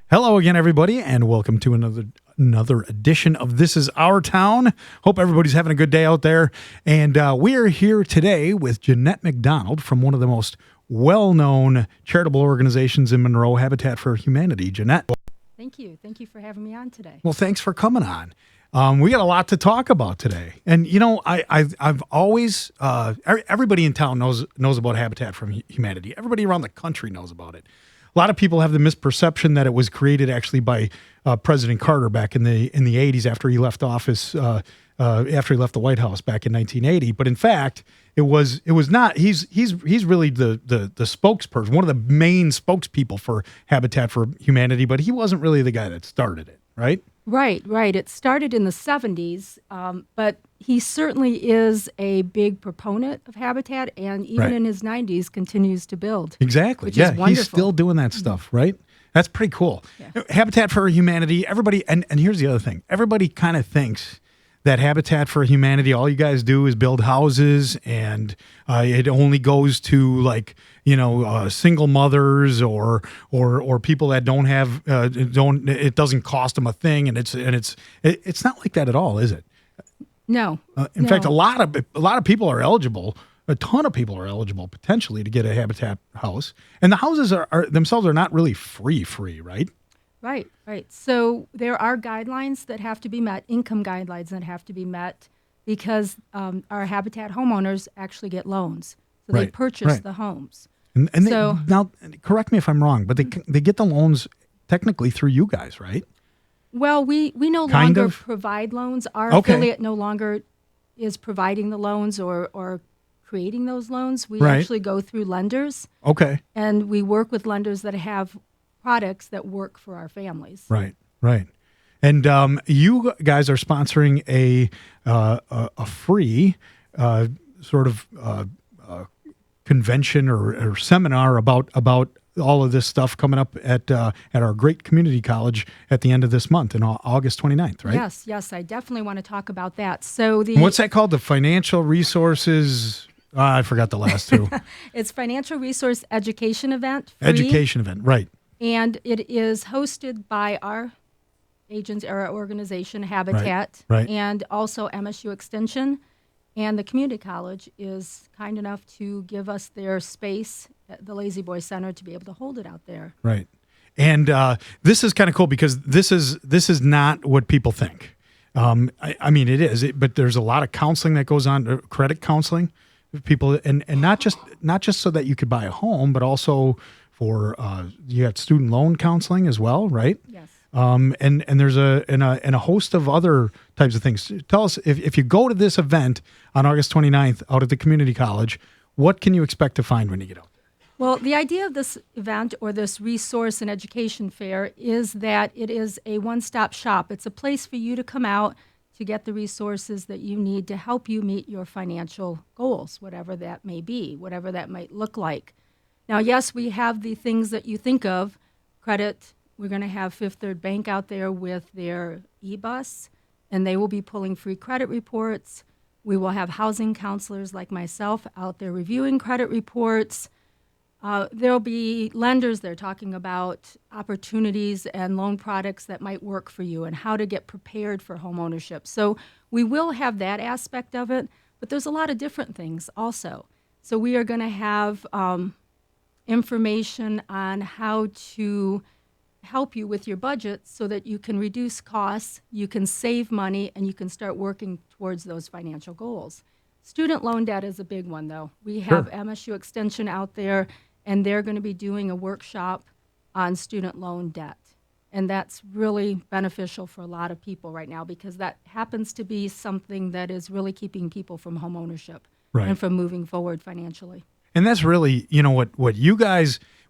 Hello again, everybody, and welcome to another edition of This Is Our Town. Hope everybody's having a good day out there. And we are here today with Jeanette McDonald from one of the most well-known charitable organizations in Monroe, Habitat for Humanity. Jeanette. Thank you. Thank you for having me on today. Well, thanks for coming on. We got a lot to talk about today. And, you know, I've always, everybody in town knows about Habitat for Humanity. Everybody around the country knows about it. A lot of people have the misperception that it was created actually by President Carter back in the 80s after he left office, after he left the White House back in 1980. But in fact, it was not. He's really the spokesperson, one of the main spokespeople for Habitat for Humanity. But he wasn't really the guy that started it, right? Right. It started in the 70s, but he certainly is a big proponent of Habitat, and even in his 90s continues to build. Exactly. Which is wonderful. He's still doing that stuff, right? That's pretty cool. Yeah. Habitat for Humanity, everybody, and here's the other thing. Everybody kind of thinks that Habitat for Humanity, all you guys do is build houses, and it only goes to single mothers or people that don't have it doesn't cost them a thing, and it's not like that at all, is it? No. In fact, a lot of people are eligible. A ton of people are eligible potentially to get a Habitat house, and the houses are themselves are not really free, right? Right. So there are guidelines that have to be met, income guidelines that have to be met, because our Habitat homeowners actually get loans. So they purchase the homes. And now, correct me if I'm wrong, but they get the loans technically through you guys, right? Well, we no longer provide loans. Our affiliate no longer is providing the loans or creating those loans. We actually go through lenders. Okay. And we work with lenders that have products that work for our families. Right. And you guys are sponsoring a free sort of convention or seminar about all of this stuff coming up at our great community college at the end of this month, on August 29th, right? Yes, I definitely want to talk about that. So what's that called? The Financial Resources. I forgot the last two. It's Financial Resource Education Event. Free. Education event, right. And it is hosted by our organization, Habitat, and also MSU Extension. And the community college is kind enough to give us their space at the Lazy Boy Center to be able to hold it out there. Right. And this is kind of cool because this is not what people think. I mean, it is, but there's a lot of counseling that goes on, credit counseling, people, and not just so that you could buy a home, but also for you got student loan counseling as well, right? Yes. And there's a host of other types of things. Tell us, if you go to this event on August 29th out at the community college, what can you expect to find when you get out there? Well, the idea of this event or this resource and education fair is that it is a one-stop shop. It's a place for you to come out to get the resources that you need to help you meet your financial goals, whatever that may be, whatever that might look like. Now, yes, we have the things that you think of, credit. We're going to have Fifth Third Bank out there with their e-bus, and they will be pulling free credit reports. We will have housing counselors like myself out there reviewing credit reports. There'll be lenders there talking about opportunities and loan products that might work for you and how to get prepared for home ownership. So we will have that aspect of it, but there's a lot of different things also. So we are going to have information on how to help you with your budget so that you can reduce costs, you can save money, and you can start working towards those financial goals. Student loan debt is a big one, though. We have MSU Extension out there, and they're going to be doing a workshop on student loan debt. And that's really beneficial for a lot of people right now because that happens to be something that is really keeping people from home ownership and from moving forward financially. And that's really,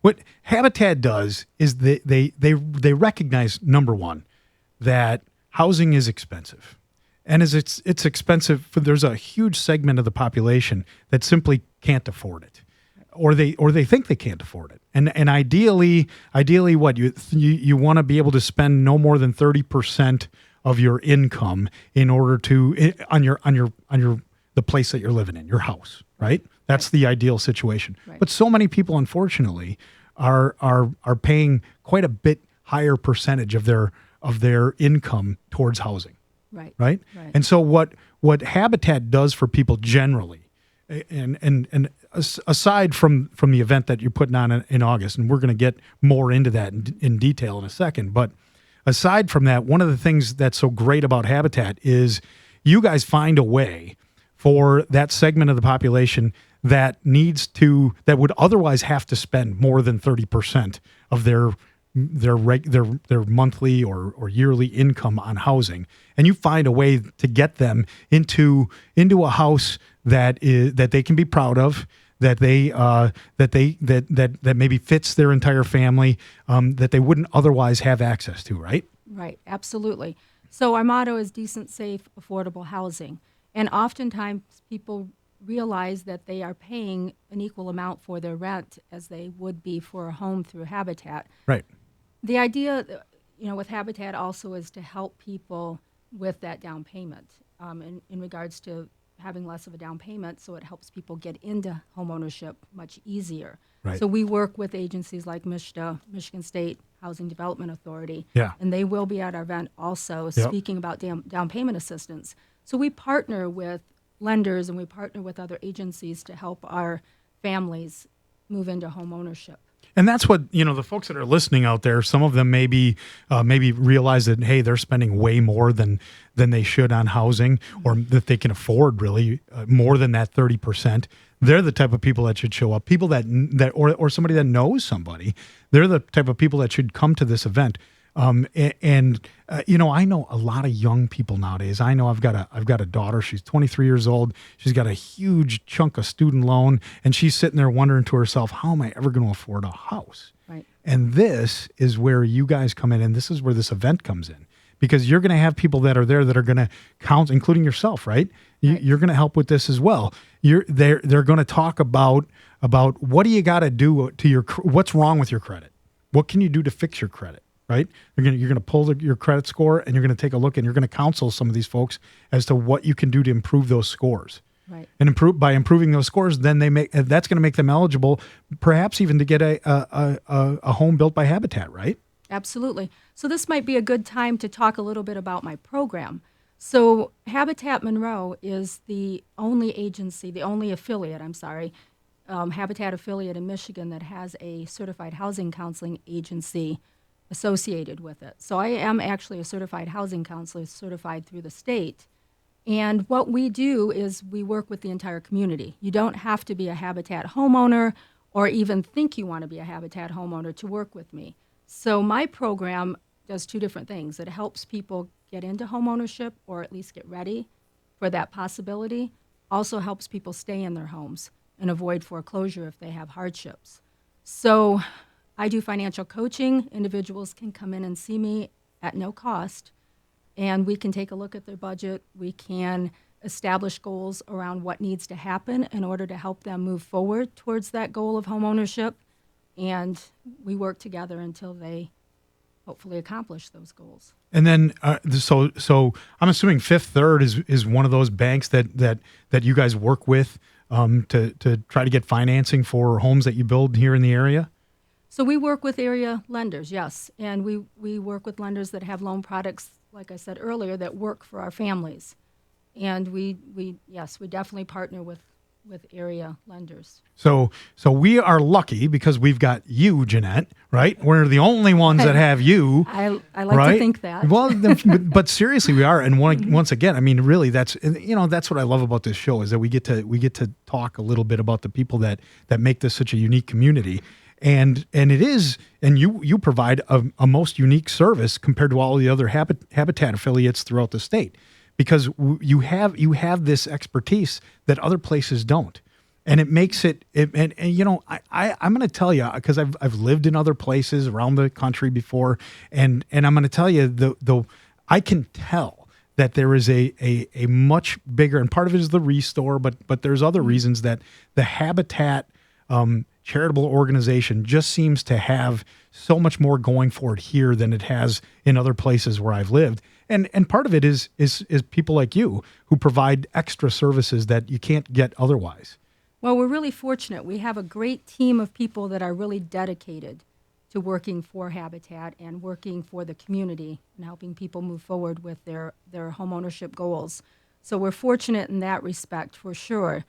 what Habitat does is they recognize, number one, that housing is expensive. And as it's expensive, there's a huge segment of the population that simply can't afford it. Or they think they can't afford it. And ideally what you want to be able to spend no more than 30% of your income in order to on the place that you're living in, your house, right? That's the ideal situation. Right. But so many people, unfortunately, are paying quite a bit higher percentage of their income towards housing. Right. Right. And so what Habitat does for people generally, and aside from the event that you're putting on in August, and we're going to get more into that in detail in a second, but aside from that, one of the things that's so great about Habitat is you guys find a way for that segment of the population that would otherwise have to spend more than 30% of their monthly or yearly income on housing, and you find a way to get them into a house that they can be proud of, that maybe fits their entire family, that they wouldn't otherwise have access to, right? Right, absolutely. So our motto is decent, safe, affordable housing, and oftentimes people realize that they are paying an equal amount for their rent as they would be for a home through Habitat. Right. The idea, with Habitat also is to help people with that down payment in regards to having less of a down payment, so it helps people get into homeownership much easier. Right. So we work with agencies like MSHDA, Michigan State Housing Development Authority, Yeah. and they will be at our event also Yep. speaking about down payment assistance. So we partner with lenders and we partner with other agencies to help our families move into homeownership. And that's what, the folks that are listening out there, some of them maybe realize that, hey, they're spending way more than they should on housing, or that they can afford really more than that 30%. They're the type of people that should show up. People that or somebody that knows somebody, they're the type of people that should come to this event. I know a lot of young people nowadays. I know I've got a daughter. She's 23 years old. She's got a huge chunk of student loan, and she's sitting there wondering to herself, how am I ever going to afford a house? Right. And this is where you guys come in, and this is where this event comes in, because you're going to have people that are there that are going to count, including yourself, right? You're going to help with this as well. They're going to talk about what do you got to do to what's wrong with your credit? What can you do to fix your credit? Right? You're going to pull your credit score, and you're going to take a look, and you're going to counsel some of these folks as to what you can do to improve those scores. Right. And by improving those scores, then that's going to make them eligible, perhaps even to get a home built by Habitat, right? Absolutely. So this might be a good time to talk a little bit about my program. So Habitat Monroe is the only affiliate, Habitat affiliate in Michigan that has a certified housing counseling agency associated with it. So I am actually a certified housing counselor, certified through the state. And what we do is we work with the entire community. You don't have to be a Habitat homeowner or even think you want to be a Habitat homeowner to work with me. So my program does two different things. It helps people get into homeownership, or at least get ready for that possibility. Also helps people stay in their homes and avoid foreclosure if they have hardships. So I do financial coaching. Individuals can come in and see me at no cost, and we can take a look at their budget. We can establish goals around what needs to happen in order to help them move forward towards that goal of homeownership, and we work together until they hopefully accomplish those goals. And then, so I'm assuming Fifth Third is one of those banks that you guys work with to try to get financing for homes that you build here in the area. So we work with area lenders, yes, and we work with lenders that have loan products, like I said earlier, that work for our families, and we definitely partner with area lenders. So we are lucky because we've got you, Jeanette, right? We're the only ones that have you. I like right? to think that. Well, but seriously, we are. And once again, I mean, really, that's what I love about this show, is that we get to talk a little bit about the people that make this such a unique community. And it is, and you provide a most unique service compared to all the other Habitat affiliates throughout the state, because you have this expertise that other places don't, and it makes I'm going to tell you, because I've lived in other places around the country before, and I'm going to tell you I can tell that there is a much bigger, and part of it is the Restore, but there's other reasons that the Habitat charitable organization just seems to have so much more going for it here than it has in other places where I've lived. And part of it is people like you who provide extra services that you can't get otherwise. Well, we're really fortunate. We have a great team of people that are really dedicated to working for Habitat and working for the community and helping people move forward with their homeownership goals. So we're fortunate in that respect, for sure.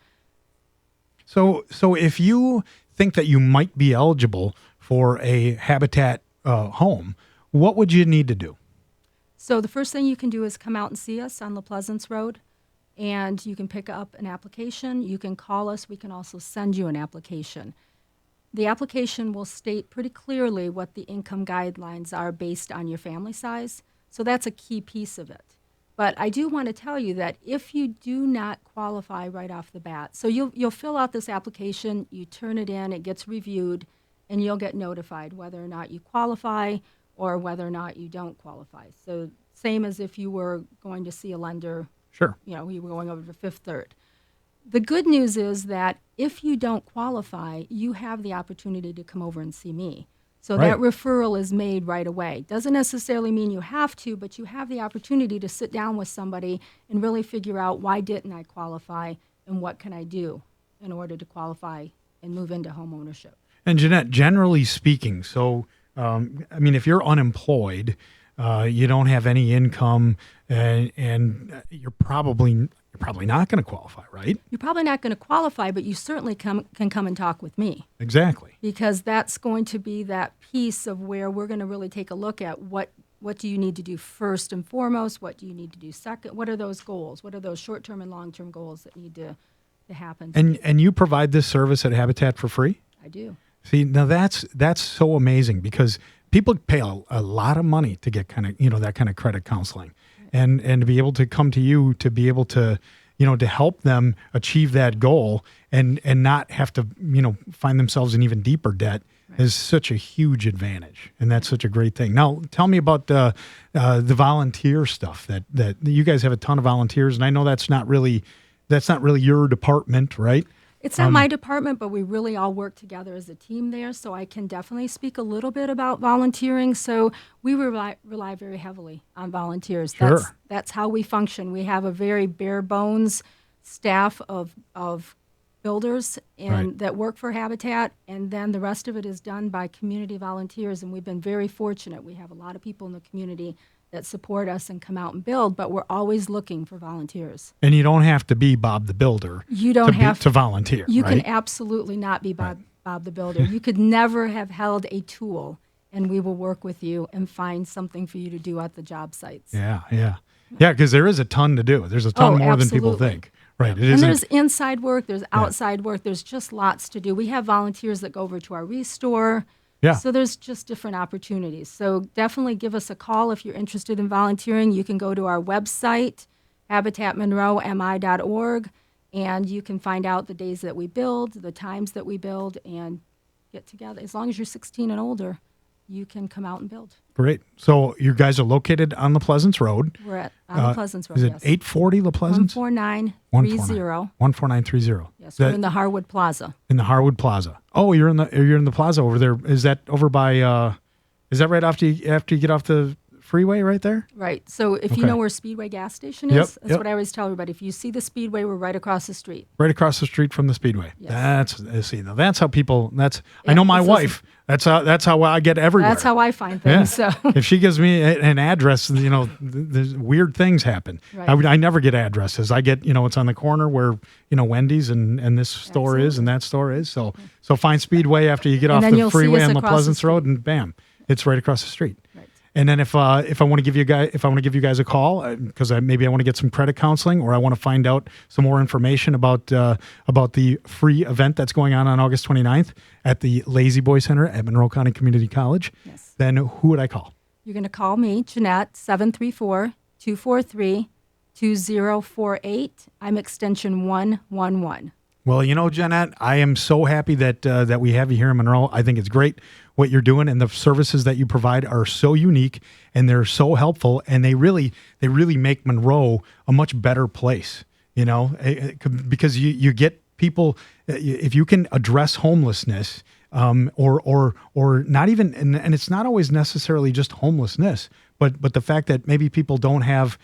So if you think that you might be eligible for a Habitat home, what would you need to do? So the first thing you can do is come out and see us on La Pleasance Road, and you can pick up an application. You can call us. We can also send you an application. The application will state pretty clearly what the income guidelines are based on your family size. So that's a key piece of it. But I do want to tell you that if you do not qualify right off the bat, so you'll fill out this application, you turn it in, it gets reviewed, and you'll get notified whether or not you qualify or whether or not you don't qualify. So same as if you were going to see a lender. Sure. You were going over to Fifth Third. The good news is that if you don't qualify, you have the opportunity to come over and see me. So Right. that referral is made right away. Doesn't necessarily mean you have to, but you have the opportunity to sit down with somebody and really figure out, why didn't I qualify and what can I do in order to qualify and move into home ownership. And Jeanette, generally speaking, if you're unemployed, you don't have any income, and you're probably not going to qualify, right? You're probably not going to qualify, but you certainly can come and talk with me. Exactly. Because that's going to be that piece of where we're going to really take a look at what do you need to do first and foremost, what do you need to do second, what are those goals, what are those short-term and long-term goals that need to happen. And you provide this service at Habitat for free? I do. See, now that's so amazing, because people pay a lot of money to get that kind of credit counseling, and to be able to come to you to be able to, to help them achieve that goal and not have to, find themselves in even deeper debt is such a huge advantage. And that's such a great thing. Now, tell me about the volunteer stuff that you guys have a ton of volunteers. And I know that's not really your department, right? It's not my department, but we really all work together as a team there, so I can definitely speak a little bit about volunteering. So we rely very heavily on volunteers. Sure. That's how we function. We have a very bare bones staff of builders Right. that work for Habitat, and then the rest of it is done by community volunteers, and we've been very fortunate. We have a lot of people in the community that support us and come out and build, but we're always looking for volunteers. And you don't have to be Bob the Builder to volunteer. You right? can absolutely not be Bob the Builder. You could never have held a tool, and we will work with you and find something for you to do at the job sites. Yeah, because there is a ton to do. There's a ton more than people think. Right. And there's inside work, there's outside work, there's just lots to do. We have volunteers that go over to our restore. Yeah. So there's just different opportunities. So definitely give us a call if you're interested in volunteering. You can go to our website, habitatmonroemi.org, and you can find out the days that we build, the times that we build, and get together. As long as you're 16 and older, you can come out and build. Great. So you guys are located on La Pleasance Road. We're on La Pleasance Road, Is it yes. 840 La Pleasance? 14930. 14930. Yes, we're in the Harwood Plaza. In the Harwood Plaza. Oh, you're in the plaza over there. Is that over by is that right after you get off the freeway right there? Right. So if you Okay. know where Speedway gas station Yep, is, that's yep. what I always tell everybody. If you see the Speedway, we're right across the street. Right across the street from the Speedway. Yes. That's how people. I know my wife. That's how I get everywhere. That's how I find things. Yeah. So If she gives me an address, there's weird things happen. Right. I never get addresses. I get, it's on the corner where, Wendy's and this store is and that store is. So find Speedway after you get And off then the you'll see freeway us on La across the Pleasance Road, street. and bam, it's right across the street. Right. And then if I want to give you guys a call because maybe I want to get some credit counseling, or I want to find out some more information about the free event that's going on August 29th at the Lazy Boy Center at Monroe County Community College, Yes. then who would I call? You're going to call me, Jeanette, 734-243-2048. I'm extension 111. Well, Jeanette, I am so happy that we have you here in Monroe. I think it's great what you're doing, and the services that you provide are so unique and they're so helpful, and they really make Monroe a much better place. Because you get people, if you can address homelessness, or not even, and it's not always necessarily just homelessness, but the fact that maybe people don't have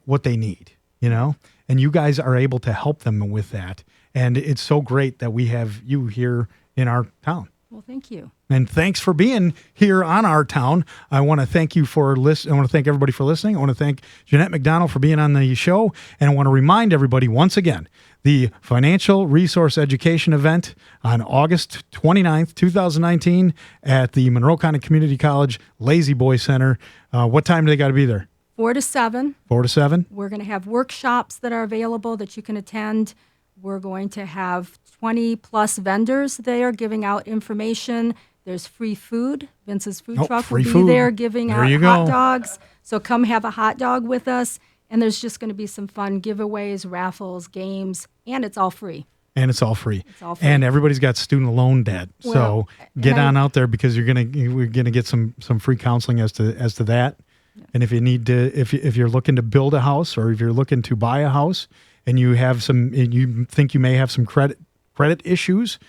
what they need, and you guys are able to help them with that. And it's so great that we have you here in our town. Well, thank you. And thanks for being here on Our Town. I want to thank you for listening. I want to thank everybody for listening. I want to thank Jeanette McDonald for being on the show. And I want to remind everybody once again, the Financial Resource Education event on August 29th, 2019 at the Monroe County Community College Lazy Boy Center. What time do they got to be there? 4 to 7. 4 to 7? We're going to have workshops that are available that you can attend. We're going to have 20-plus vendors there giving out information. There's free food. Vince's food truck will be there giving out hot dogs. So come have a hot dog with us. And there's just going to be some fun giveaways, raffles, games, and it's all free. And it's all free. It's all free. And everybody's got student loan debt. So get on out there because we're gonna get some free counseling as to that. Yes. And if you need to, if you're looking to build a house or if you're looking to buy a house and you think you may have some credit issues,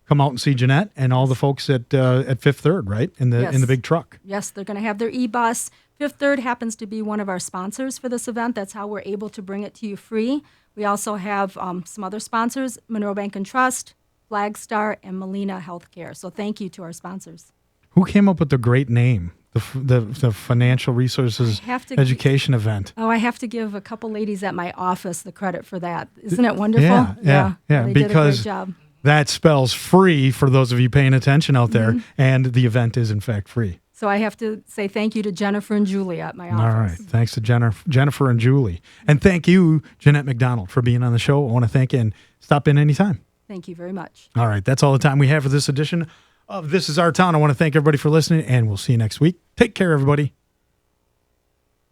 come out and see Jeanette and all the folks at Fifth Third, right? In the big truck. Yes, they're going to have their e-bus. Fifth Third happens to be one of our sponsors for this event. That's how we're able to bring it to you free. We also have some other sponsors, Monroe Bank and Trust, Flagstar, and Molina Healthcare. So thank you to our sponsors. Who came up with the great name? The Financial Resources Education event. Oh, I have to give a couple ladies at my office the credit for that. Isn't it wonderful? Yeah. They did a great job. That spells free for those of you paying attention out there, and the event is in fact free. So I have to say thank you to Jennifer and Julie at my office. All right. Thanks to Jennifer and Julie. And thank you, Jeanette McDonald, for being on the show. I want to thank you and stop in anytime. Thank you very much. All right. That's all the time we have for this edition of This Is Our Town. I want to thank everybody for listening, and we'll see you next week. Take care, everybody.